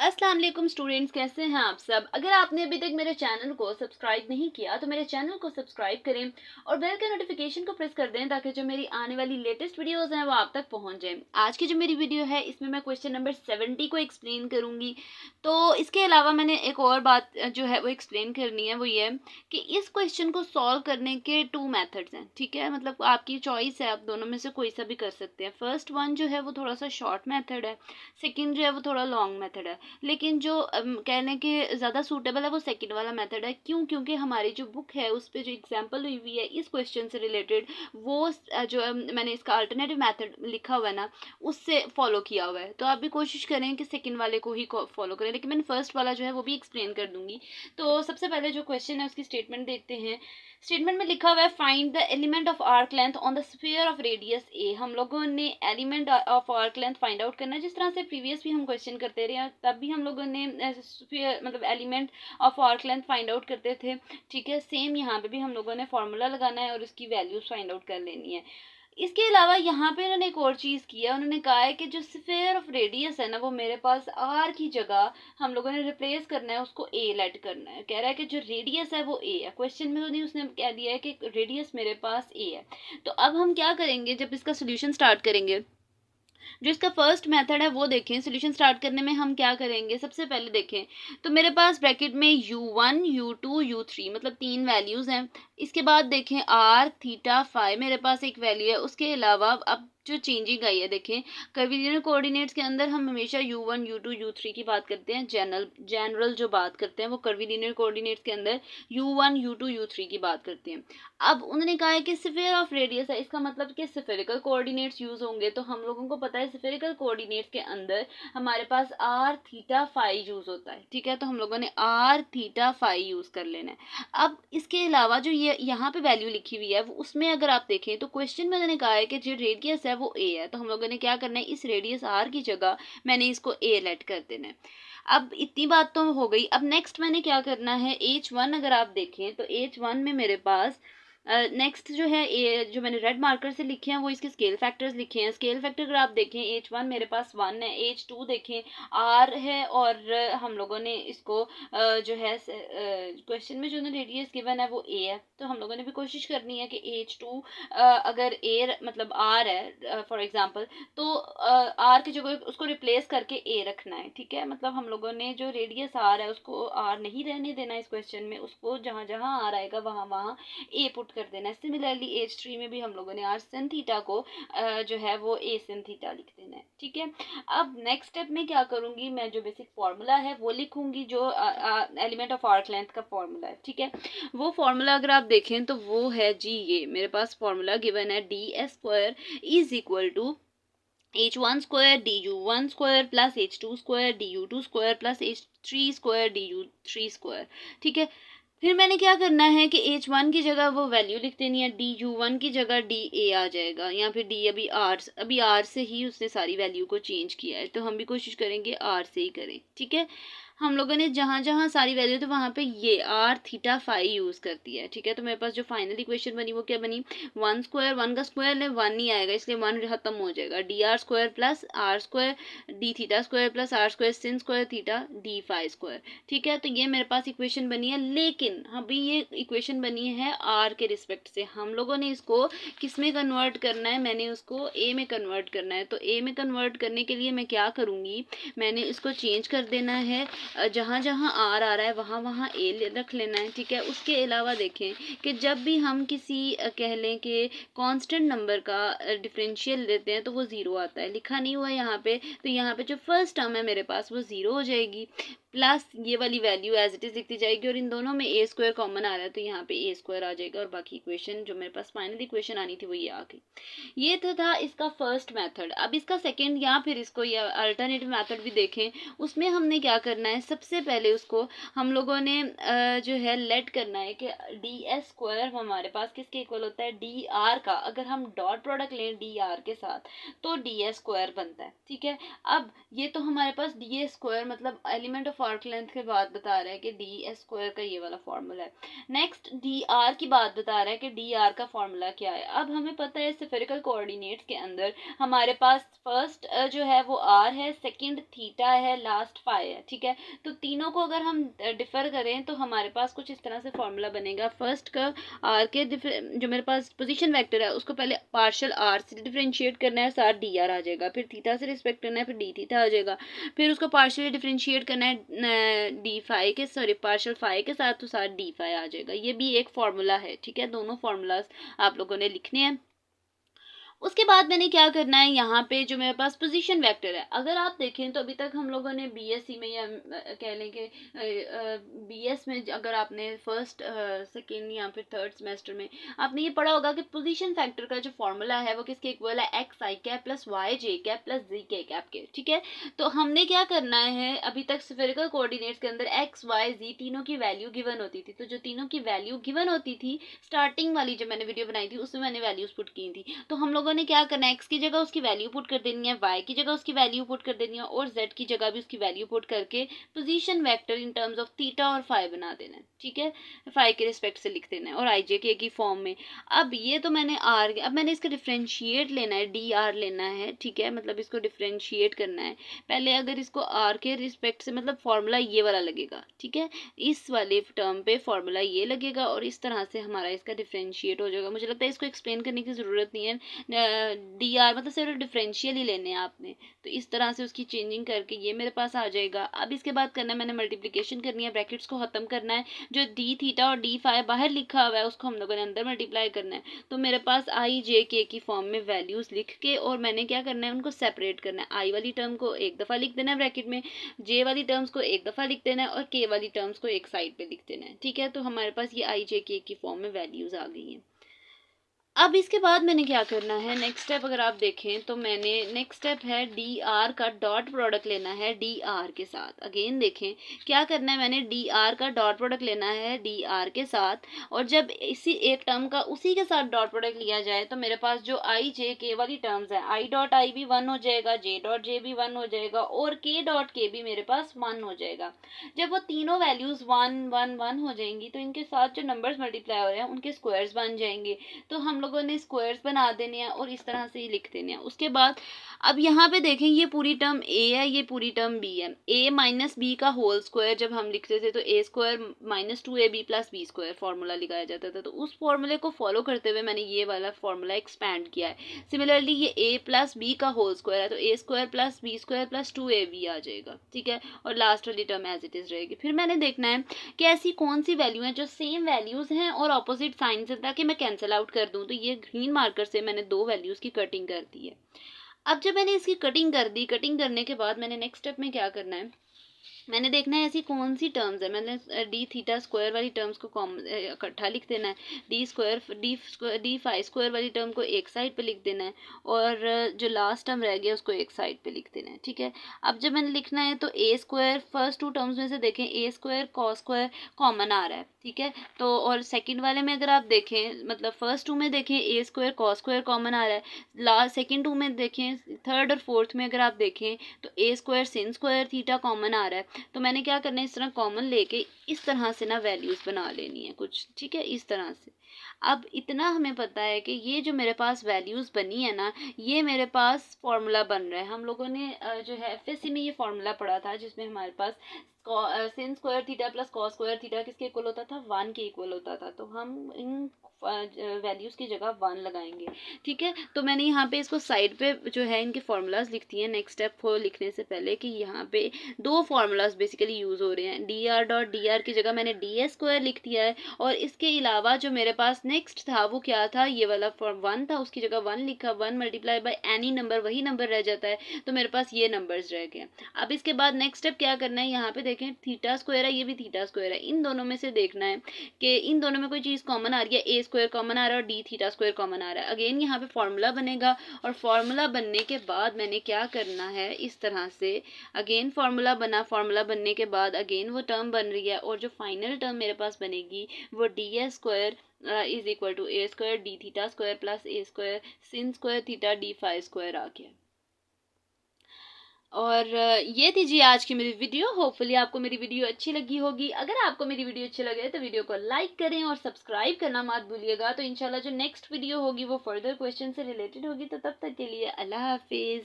अस्सलाम वालेकुम स्टूडेंट्स, कैसे हैं आप सब। अगर आपने अभी तक मेरे चैनल को सब्सक्राइब नहीं किया तो मेरे चैनल को सब्सक्राइब करें और बेल के नोटिफिकेशन को प्रेस कर दें ताकि जो मेरी आने वाली लेटेस्ट वीडियोस हैं वो आप तक पहुंच जाएं। आज की जो मेरी वीडियो है इसमें मैं क्वेश्चन नंबर 70 को एक्सप्लेन करूंगी। तो इसके अलावा मैंने एक और बात जो है वो एक्सप्लेन करनी है, वो ये है कि इस क्वेश्चन को सॉल्व करने के 2 मेथड्स हैं। ठीक है, मतलब आपकी चॉइस है, आप दोनों में से कोई सा भी कर सकते हैं। फर्स्ट वन जो है वो थोड़ा सा शॉर्ट मेथड है, सेकेंड जो है वो थोड़ा लॉन्ग मेथड है। लेकिन जो कहने के ज़्यादा सूटेबल है वो सेकंड वाला मेथड है। क्यों? क्योंकि हमारी जो बुक है उस पर जो एग्जांपल हुई हुई है इस क्वेश्चन से रिलेटेड, वो जो मैंने इसका अल्टरनेटिव मेथड लिखा हुआ है ना, उससे फॉलो किया हुआ है। तो आप भी कोशिश करें कि सेकंड वाले को ही फॉलो करें, लेकिन मैंने फर्स्ट वाला जो है वो भी एक्सप्लेन कर दूंगी। तो सबसे पहले जो क्वेश्चन है उसकी स्टेटमेंट देखते हैं। स्टेटमेंट में लिखा हुआ है find the element of arc length on the sphere of radius a. हम लोगों ने element of arc length find out करना है, जिस तरह से प्रीवियस भी हम क्वेश्चन करते रहे हैं तब भी हम लोगों ने स्फीयर मतलब element of arc length find out करते थे। ठीक है, सेम यहाँ पे भी हम लोगों ने फॉर्मूला लगाना है और उसकी वैल्यूज फाइंड आउट कर लेनी है। इसके अलावा यहाँ पे उन्होंने एक और चीज़ किया, उन्होंने कहा है कि जो स्फीयर ऑफ रेडियस है ना वो मेरे पास आर की जगह हम लोगों ने रिप्लेस करना है, उसको ए लेट करना है। कह रहा है कि जो रेडियस है वो ए है, क्वेश्चन में तो नहीं उसने कह दिया है कि रेडियस मेरे पास ए है। तो अब हम क्या करेंगे, जब इसका सोल्यूशन स्टार्ट करेंगे, जो इसका फर्स्ट मेथड है वो देखें। सोल्यूशन स्टार्ट करने में हम क्या करेंगे, सबसे पहले देखें तो मेरे पास ब्रैकेट में u1 u2 u3 मतलब 3 वैल्यूज़ हैं। इसके बाद देखें r थीटा फाई मेरे पास एक वैल्यू है। उसके अलावा अब जो चेंजिंग आई है देखें, कर्वीलिनियर कोऑर्डिनेट्स के अंदर हम हमेशा u1 u2 u3 की बात करते हैं। जनरल जो बात करते हैं वो कर्वीलिनियर कोऑर्डिनेट्स के अंदर u1 u2 u3 की बात करते हैं। अब उन्होंने कहा है कि स्फीयर ऑफ रेडियस है, इसका मतलब कि स्फेरिकल कोऑर्डिनेट्स यूज होंगे। तो हम लोगों को पता है स्फेरिकल कोऑर्डिनेट्स के अंदर हमारे पास आर थीटा फाई यूज होता है। ठीक है, तो हम लोगों ने आर थीटा फाई यूज कर लेना है। अब इसके अलावा जो ये यहाँ पे वैल्यू लिखी हुई है वो उसमें अगर आप देखें तो क्वेश्चन में उन्होंने कहा है कि जो रेडियस है वो ए है, तो हम लोगों ने क्या करना है, इस रेडियस आर की जगह मैंने इसको ए लेट कर देना है। अब इतनी बात तो हो गई। अब नेक्स्ट मैंने क्या करना है, H1 अगर आप देखें तो H1 में मेरे पास नेक्स्ट जो है जो मैंने रेड मार्कर से लिखे हैं वो इसके स्केल फैक्टर्स लिखे हैं। स्केल फैक्टर अगर आप देखें H1 मेरे पास 1 है, H2 देखें R है, और हम लोगों ने इसको जो है क्वेश्चन में जो रेडियस गिवन है वो A है। तो हम लोगों ने भी कोशिश करनी है कि H2 अगर A मतलब R है फॉर एग्जांपल, तो R की जगह उसको रिप्लेस करके A रखना है। ठीक है, मतलब हम लोगों ने जो रेडियस R है उसको R नहीं रहने देना इस क्वेश्चन में, उसको जहाँ जहाँ R आएगा वहाँ वहाँ ए पुट कर देना है। सिमिलरली H3 में भी हम लोगों ने आर sin थीटा को जो है वो ए sin थीटा लिख देना है। ठीक है, अब नेक्स्ट स्टेप में क्या करूंगी, मैं जो बेसिक फार्मूला है वो लिखूंगी, जो एलिमेंट ऑफ आर्क लेंथ का फार्मूला है। ठीक है, वो फार्मूला अगर आप देखें तो वो है जी, ये मेरे पास फार्मूला गिवन है ds² is equal to h1 square du1 square plus h2 square du2 square plus h3 square du3 square. ठीक है, फिर मैंने क्या करना है कि H1 की जगह वो वैल्यू लिख देनी है, DU1 की जगह DA आ जाएगा, या फिर D अभी R से ही उसने सारी वैल्यू को चेंज किया है, तो हम भी कोशिश करेंगे R से ही करें। ठीक है, हम लोगों ने जहाँ जहाँ सारी वैल्यू तो वहाँ पे ये R थीटा फाई यूज़ कर दिया है। ठीक है, तो मेरे पास जो फाइनल इक्वेशन बनी वो क्या बनी, 1 स्क्वायर, 1 का स्क्वायर है 1 नहीं आएगा इसलिए 1 खत्म हो जाएगा, DR square plus R square D theta square plus R square sin square theta D phi square. ठीक है, तो ये मेरे पास इक्वेशन बनी है, लेकिन अभी ये इक्वेशन बनी है R के रिस्पेक्ट से। हम लोगों ने इसको किस में कन्वर्ट करना है, मैंने उसको A में कन्वर्ट करना है। तो A में कन्वर्ट करने के लिए मैं क्या करूँगी, मैंने इसको चेंज कर देना है, जहाँ जहाँ R आ रहा है वहाँ वहाँ A रख लेना है। ठीक है, उसके अलावा देखें कि जब भी हम किसी कह लें कि कांस्टेंट नंबर का डिफरेंशियल लेते हैं तो वो ज़ीरो आता है, लिखा नहीं हुआ है यहाँ पे, तो यहाँ पे जो फर्स्ट टर्म है मेरे पास वो ज़ीरो हो जाएगी, प्लस ये वाली वैल्यू एज इट इज़ लिखती जाएगी, और इन दोनों में ए स्क्वायर कॉमन आ रहा है तो यहाँ पे ए स्क्वायर आ जाएगा, और बाकी इक्वेशन जो मेरे पास फाइनल इक्वेशन आनी थी वो ये आ गई। ये तो था इसका फर्स्ट मेथड। अब इसका सेकंड या फिर इसको या अल्टरनेटिव मेथड भी देखें, उसमें हमने क्या करना है, सबसे पहले उसको हम लोगों ने जो है लेट करना है कि ds² हमारे पास किसके इक्वल होता है, dr का। अगर हम डॉट प्रोडक्ट लें dr के साथ तो ds² बनता है। ठीक है, अब ये तो हमारे पास ds² मतलब element of of arc length के बाद बता रहा है कि डी एस स्क्वायर का ये वाला फॉर्मूला है। नेक्स्ट डी आर की बात बता रहा है कि डी आर का फॉर्मूला क्या है। अब हमें पता है स्फेरिकल कोऑर्डिनेट्स के अंदर हमारे पास फर्स्ट जो है वो आर है, सेकंड थीटा है, लास्ट फाई है, ठीक है। तो तीनों को अगर हम डिफर करें तो हमारे पास कुछ इस तरह से फॉर्मूला बनेगा। फर्स्ट का आर के जो मेरे पास पोजीशन वेक्टर है उसको पहले पार्शियल आर से डिफरेंशिएट करना है, साथ डी आर आ जाएगा, फिर थीटा से रिस्पेक्ट करना है, फिर डी थीटा आ जाएगा, फिर उसको पार्शियली डिफरेंशिएट करना है डी फाई के पार्शियल फाई के साथ, तो साथ डी फाई आ जाएगा। ये भी एक फॉर्मूला है, ठीक है। दोनों फॉर्मूलाज आप लोगों ने लिखने हैं। उसके बाद मैंने क्या करना है, यहाँ पे जो मेरे पास पोजीशन वेक्टर है, अगर आप देखें तो अभी तक हम लोगों ने बीएससी में या कह लें कि बीएस में, अगर आपने फर्स्ट सेकेंड या फिर थर्ड सेमेस्टर में आपने ये पढ़ा होगा कि पोजीशन फैक्टर का जो फॉर्मूला है वो किसके इक्वल है, एक्स आई कैप प्लस वाई जे कैप प्लस जी के कैप के, ठीक है। तो हमने क्या करना है, अभी तक स्फेरिकल कोऑर्डिनेट्स के अंदर एक्स वाई जी तीनों की वैल्यू गिवन होती थी, तो जो तीनों की वैल्यू गिवन होती थी स्टार्टिंग वाली जो मैंने वीडियो बनाई थी उसमें मैंने वैल्यूज पुट की थी, तो हम लोगों ने क्या करना है, एक्स की जगह उसकी वैल्यू पुट कर देनी है, वाई की जगह उसकी वैल्यू पुट कर देनी है, और जेड की जगह भी उसकी वैल्यू पुट करके position vector in terms of theta और फाई बना देना है, ठीक है। फाई के रिस्पेक्ट से लिख देना है और आई जे के की फॉर्म में। अब ये तो मैंने आर, अब मैंने इसका डिफरेंशिएट लेना है, डी आर लेना है, ठीक है, मतलब इसको डिफरेंशिएट करना है पहले। अगर इसको आर के रिस्पेक्ट से, मतलब फॉर्मूला ये वाला लगेगा, ठीक है, इस वाले टर्म पे फॉर्मूला ये लगेगा और इस तरह से हमारा इसका डिफरेंशिएट हो जाएगा। मुझे लगता है इसको एक्सप्लेन करने की ज़रूरत नहीं है, डी आर मतलब सिर्फ डिफरेंशियल ही लेने हैं आपने, तो इस तरह से उसकी चेंजिंग करके ये मेरे पास आ जाएगा। अब इसके बाद करना है, मैंने मल्टीप्लिकेशन करनी है, ब्रैकेट्स को खत्म करना है, जो डी थीटा और डी फाई बाहर लिखा हुआ है उसको हम लोगों ने अंदर मल्टीप्लाई करना है। तो मेरे पास आई जे के की फॉर्म में वैल्यूज लिख के और मैंने क्या करना है, उनको सेपरेट करना है। आई वाली टर्म को एक दफ़ा लिख देना है ब्रैकेट में, जे वाली टर्म्स को एक दफ़ा लिख देना है और के वाली टर्म्स को एक साइड पे लिख देना है, ठीक है। तो हमारे पास ये आई जे के की फॉर्म में वैल्यूज आ गई हैं। अब इसके बाद मैंने क्या करना है, नेक्स्ट स्टेप अगर आप देखें तो मैंने नेक्स्ट स्टेप है डी आर का डॉट प्रोडक्ट लेना है डी आर के साथ। अगेन देखें क्या करना है, मैंने डी आर का डॉट प्रोडक्ट लेना है डी आर के साथ, और जब इसी एक टर्म का उसी के साथ डॉट प्रोडक्ट लिया जाए तो मेरे पास जो आई जे के वाली टर्म्स है, आई डॉट आई भी 1 हो जाएगा, जे डॉट जे भी 1 हो जाएगा और के डॉट के भी मेरे पास 1 हो जाएगा। जब वो तीनों वैल्यूज 1 1 1 हो जाएंगी तो इनके साथ जो नंबर्स मल्टीप्लाई हो रहे हैं उनके स्क्वायर्स बन जाएंगे, तो हम लोगों ने स्क्वायर्स बना देने हैं और इस तरह से ही लिख देने हैं। उसके बाद अब यहाँ पे देखें ये पूरी टर्म ए है, ये पूरी टर्म बी है, ए माइनस बी का होल स्क्वायर जब हम लिखते थे तो a square minus 2ab plus b square formula लिखाया जाता था, तो उस फॉर्मूले को फॉलो करते हुए मैंने ये वाला फॉर्मूला एक्सपैंड किया है। सिमिलरली ये ए प्लस बी का होल स्क्वायर है तो a square plus b square plus 2ab आ जाएगा, ठीक है, और लास्ट वाली टर्म एज इट इज रहेगी। फिर मैंने देखना है कि ऐसी कौन सी वैल्यू है जो सेम वैल्यूज हैं और ऑपोजिट साइन से, ताकि मैं कैंसिल आउट कर दूं। तो ये ग्रीन मार्कर से मैंने 2 वैल्यूज की कटिंग कर दी है। अब जब मैंने इसकी कटिंग कर दी, कटिंग करने के बाद मैंने नेक्स्ट स्टेप में क्या करना है, मैंने देखना है ऐसी कौन सी टर्म्स है, मैंने डी थीटा स्क्वायर वाली टर्म्स को इकट्ठा लिख देना है, डी फाई स्क्वायर वाली टर्म को एक साइड पे लिख देना है और जो लास्ट टर्म रह गया उसको एक साइड पे लिख देना है, ठीक है। अब जब मैंने लिखना है तो ए स्क्वायर फर्स्ट 2 टर्म्स में से देखें ए स्क्वायर कॉस स्क्वायर कॉमन आ रहा है, ठीक है। तो और सेकंड वाले में अगर आप देखें, मतलब फर्स्ट 2 में देखें ए स्क्वायर कॉस स्क्वायर कॉमन आ रहा है, लास्ट सेकंड 2 में देखें, थर्ड और फोर्थ में अगर आप देखें तो a square sin square theta common आ रहा है। तो मैंने क्या करना है, इस तरह कॉमन लेके इस तरह से ना वैल्यूज बना लेनी है कुछ, ठीक है, इस तरह से। अब इतना हमें पता है कि ये जो मेरे पास वैल्यूज बनी है ना, ये मेरे पास फॉर्मूला बन रहा है। हम लोगों ने जो है एफएससी में ये फॉर्मूला पढ़ा था जिसमें हमारे पास sin square theta plus cos square theta किसके इक्वल होता था, 1 के इक्वल होता था। तो हम इन वैल्यूज की जगह 1 लगाएंगे, ठीक है। तो मैंने यहाँ पे इसको साइड पे जो है इनके फार्मूलाज लिखती है नेक्स्ट स्टेप को लिखने से पहले, कि यहाँ पे 2 फार्मूलाज बेसिकली यूज हो रहे हैं। D R dot D R की जगह मैंने डी एस स्क्वायर लिख दिया है, और इसके अलावा जो मेरे पास नेक्स्ट था वो क्या था, ये वाला 1 था, उसकी जगह 1 लिखा, 1 मल्टीप्लाई बाय एनी नंबर, वही नंबर रह जाता है, तो मेरे पास ये नंबर्स रह गए। अब इसके बाद नेक्स्ट स्टेप क्या करना है, यहाँ पे देखें थीटा स्क्वायर है, ये भी थीटा स्क्वायर है, इन दोनों में से देखना है कि इन दोनों में कोई चीज़ कॉमन आ रही है, ए स्क्वायर कॉमन आ रहा है और डी थीटा स्क्वायर कॉमन आ रहा है। अगेन यहाँ पे फॉर्मूला बनेगा, और फॉर्मूला बनने के बाद मैंने क्या करना है, इस तरह से अगेन फॉर्मूला बना, फॉर्मूला बनने के बाद अगेन वो टर्म बन रही है, और जो फाइनल टर्म मेरे पास बनेगी वो d s square is equal to a square d theta square plus a square sin square theta d phi square आ गया। और ये थी जी आज की मेरी वीडियो। होपफुली आपको मेरी वीडियो अच्छी लगी होगी। अगर आपको मेरी वीडियो अच्छी लगे तो वीडियो को लाइक करें और सब्सक्राइब करना मत भूलिएगा। तो इंशाल्लाह जो नेक्स्ट वीडियो होगी वो फर्दर क्वेश्चन से रिलेटेड होगी। तो तब तक के लिए अल्लाह हाफिज़।